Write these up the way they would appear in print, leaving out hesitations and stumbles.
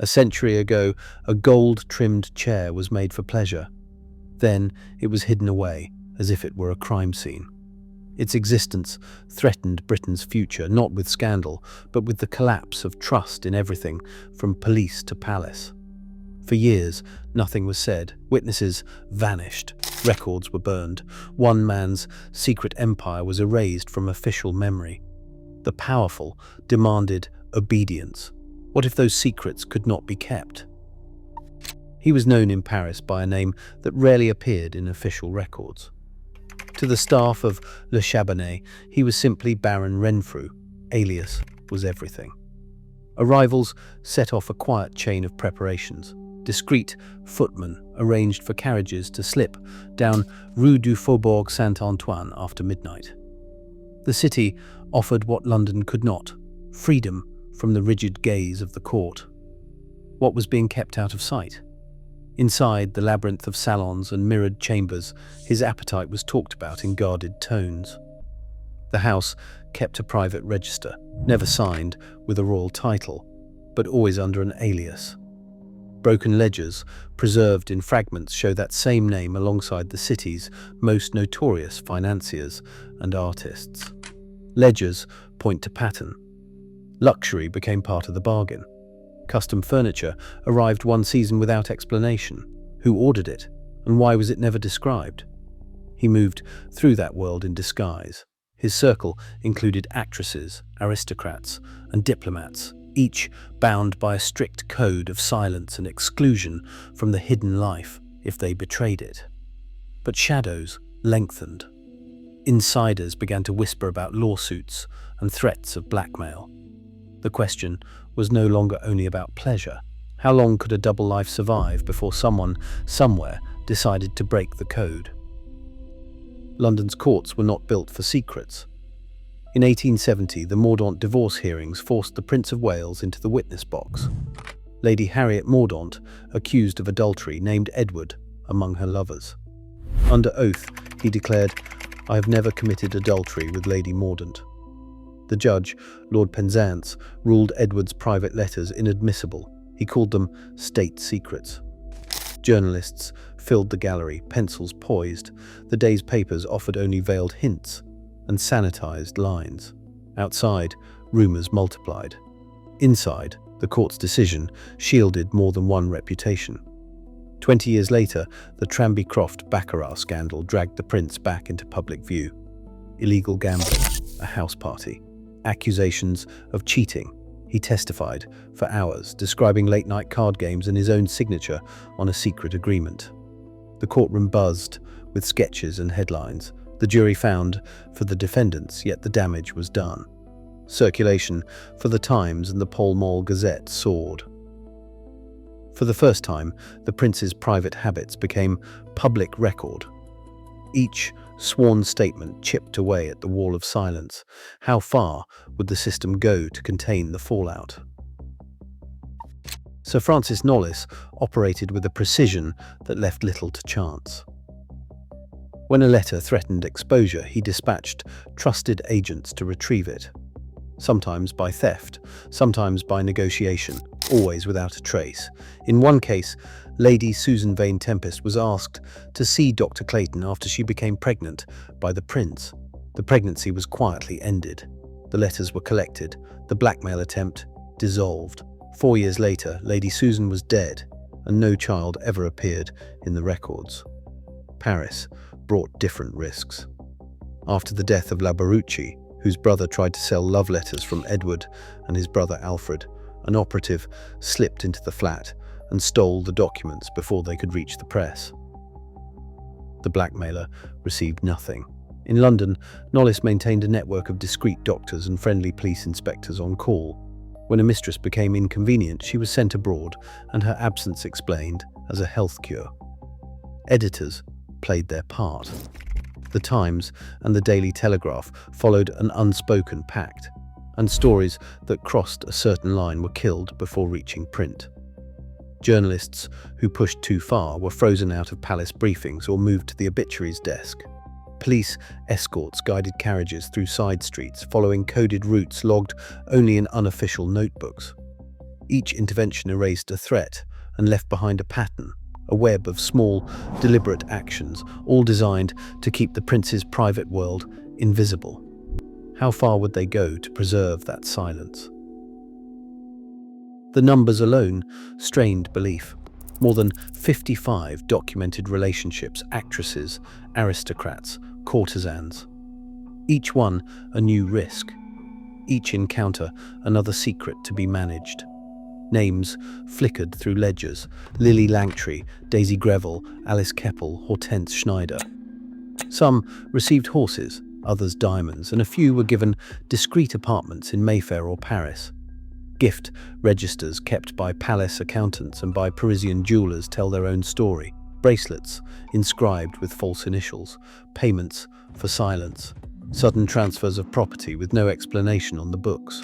A century ago, a gold-trimmed chair was made for pleasure. Then it was hidden away, as if it were a crime scene. Its existence threatened Britain's future, not with scandal, but with the collapse of trust in everything, from police to palace. For years, nothing was said. Witnesses vanished. Records were burned. One man's secret empire was erased from official memory. The powerful demanded obedience. What if those secrets could not be kept? He was known in Paris by a name that rarely appeared in official records. To the staff of Le Chabanais, he was simply Baron Renfrew. Alias was everything. Arrivals set off a quiet chain of preparations. Discreet footmen arranged for carriages to slip down Rue du Faubourg Saint-Antoine after midnight. The city offered what London could not: freedom from the rigid gaze of the court. What was being kept out of sight? Inside the labyrinth of salons and mirrored chambers, his appetite was talked about in guarded tones. The house kept a private register, never signed with a royal title, but always under an alias. Broken ledgers, preserved in fragments, show that same name alongside the city's most notorious financiers and artists. Ledgers point to pattern. Luxury became part of the bargain. Custom furniture arrived one season without explanation. Who ordered it, and why was it never described? He moved through that world in disguise. His circle included actresses, aristocrats, and diplomats, each bound by a strict code of silence and exclusion from the hidden life if they betrayed it. But shadows lengthened. Insiders began to whisper about lawsuits and threats of blackmail. The question was no longer only about pleasure. How long could a double life survive before someone, somewhere, decided to break the code? London's courts were not built for secrets. In 1870, the Mordaunt divorce hearings forced the Prince of Wales into the witness box. Lady Harriet Mordaunt, accused of adultery, named Edward among her lovers. Under oath, he declared, "I have never committed adultery with Lady Mordaunt." The judge, Lord Penzance, ruled Edward's private letters inadmissible. He called them state secrets. Journalists filled the gallery, pencils poised. The day's papers offered only veiled hints and sanitized lines. Outside, rumors multiplied. Inside, the court's decision shielded more than one reputation. 20 years later, the Tranby Croft Baccarat scandal dragged the prince back into public view. Illegal gambling, a house party, accusations of cheating. He testified for hours, describing late-night card games and his own signature on a secret agreement. The courtroom buzzed with sketches and headlines. The jury found for the defendants, yet the damage was done. Circulation for the Times and the Pall Mall Gazette soared. For the first time, the prince's private habits became public record. Each sworn statement chipped away at the wall of silence. How far would the system go to contain the fallout? Sir Francis Knollys operated with a precision that left little to chance. When a letter threatened exposure, he dispatched trusted agents to retrieve it. Sometimes by theft, sometimes by negotiation, always without a trace. In one case, Lady Susan Vane Tempest was asked to see Dr. Clayton after she became pregnant by the prince. The pregnancy was quietly ended. The letters were collected, the blackmail attempt dissolved. 4 years later, Lady Susan was dead, and no child ever appeared in the records. Paris brought different risks. After the death of Labarucci, whose brother tried to sell love letters from Edward and his brother Alfred, an operative slipped into the flat and stole the documents before they could reach the press. The blackmailer received nothing. In London, Knollys maintained a network of discreet doctors and friendly police inspectors on call. When a mistress became inconvenient, she was sent abroad and her absence explained as a health cure. Editors played their part. The Times and the Daily Telegraph followed an unspoken pact, and stories that crossed a certain line were killed before reaching print. Journalists who pushed too far were frozen out of palace briefings or moved to the obituaries desk. Police escorts guided carriages through side streets, following coded routes logged only in unofficial notebooks. Each intervention erased a threat and left behind a pattern, a web of small, deliberate actions, all designed to keep the prince's private world invisible. How far would they go to preserve that silence? The numbers alone strained belief. More than 55 documented relationships, actresses, aristocrats, courtesans. Each one a new risk. Each encounter another secret to be managed. Names flickered through ledgers: Lily Langtry, Daisy Greville, Alice Keppel, Hortense Schneider. Some received horses, others diamonds, and a few were given discreet apartments in Mayfair or Paris. Gift registers kept by palace accountants and by Parisian jewelers tell their own story. Bracelets inscribed with false initials, payments for silence, sudden transfers of property with no explanation on the books.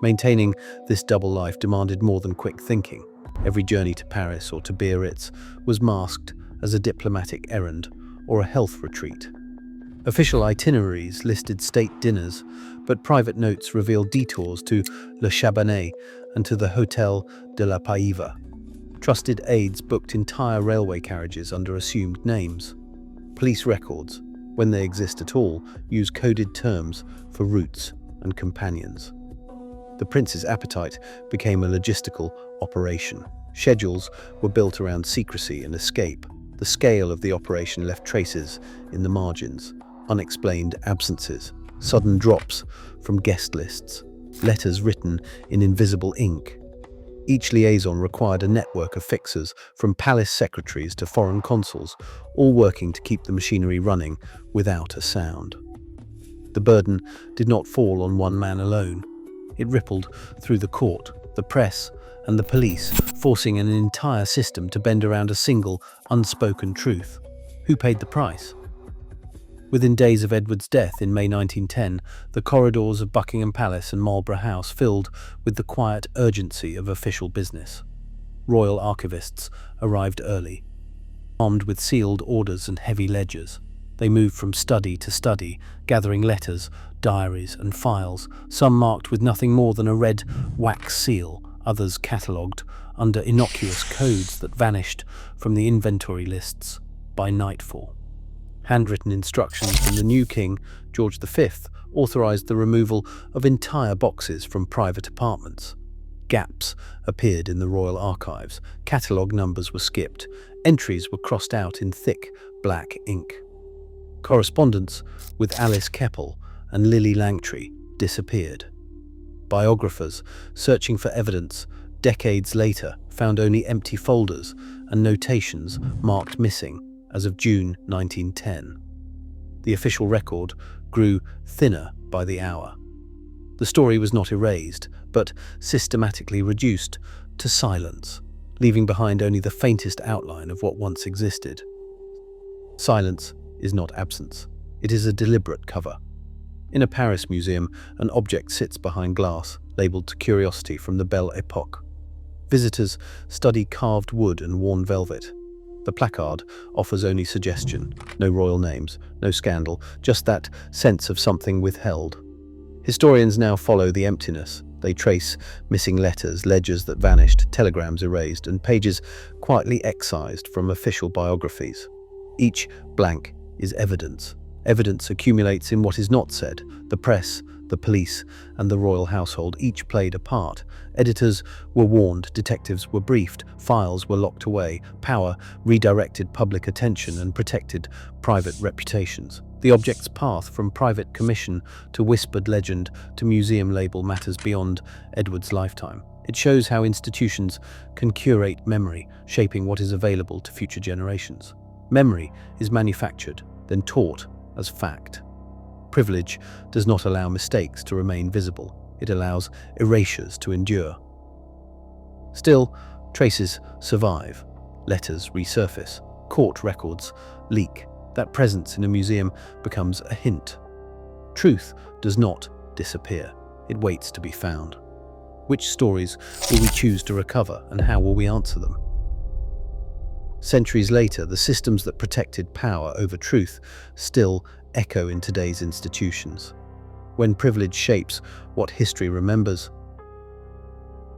Maintaining this double life demanded more than quick thinking. Every journey to Paris or to Biarritz was masked as a diplomatic errand or a health retreat. Official itineraries listed state dinners, but private notes revealed detours to Le Chabanais and to the Hôtel de la Paiva. Trusted aides booked entire railway carriages under assumed names. Police records, when they exist at all, use coded terms for routes and companions. The prince's appetite became a logistical operation. Schedules were built around secrecy and escape. The scale of the operation left traces in the margins: unexplained absences, sudden drops from guest lists, letters written in invisible ink. Each liaison required a network of fixers, from palace secretaries to foreign consuls, all working to keep the machinery running without a sound. The burden did not fall on one man alone. It rippled through the court, the press, and the police, forcing an entire system to bend around a single, unspoken truth. Who paid the price? Within days of Edward's death in May 1910, the corridors of Buckingham Palace and Marlborough House filled with the quiet urgency of official business. Royal archivists arrived early, armed with sealed orders and heavy ledgers. They moved from study to study, gathering letters, diaries, and files, some marked with nothing more than a red wax seal, others catalogued under innocuous codes that vanished from the inventory lists by nightfall. Handwritten instructions from the new king, George V, authorized the removal of entire boxes from private apartments. Gaps appeared in the royal archives, catalogue numbers were skipped, entries were crossed out in thick black ink. Correspondence with Alice Keppel and Lily Langtry disappeared. Biographers, searching for evidence decades later, found only empty folders and notations marked missing as of June 1910. The official record grew thinner by the hour. The story was not erased, but systematically reduced to silence, leaving behind only the faintest outline of what once existed. Silence is not absence. It is a deliberate cover. In a Paris museum, an object sits behind glass, labeled to curiosity from the Belle Époque. Visitors study carved wood and worn velvet. The placard offers only suggestion, no royal names, no scandal, just that sense of something withheld. Historians now follow the emptiness. They trace missing letters, ledgers that vanished, telegrams erased, and pages quietly excised from official biographies. Each blank is evidence. Evidence accumulates in what is not said. The press, the police, and the royal household each played a part. Editors were warned, detectives were briefed, files were locked away, power redirected public attention and protected private reputations. The object's path from private commission to whispered legend to museum label matters beyond Edward's lifetime. It shows how institutions can curate memory, shaping what is available to future generations. Memory is manufactured, then taught as fact. Privilege does not allow mistakes to remain visible. It allows erasures to endure. Still, traces survive. Letters resurface. Court records leak. That presence in a museum becomes a hint. Truth does not disappear. It waits to be found. Which stories will we choose to recover, and how will we answer them? Centuries later, the systems that protected power over truth still echo in today's institutions. When privilege shapes what history remembers,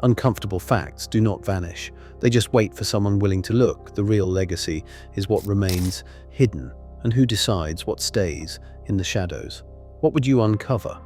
Uncomfortable facts do not vanish. They just wait for someone willing to look. The real legacy is what remains hidden, and who decides what stays in the shadows. What would you uncover?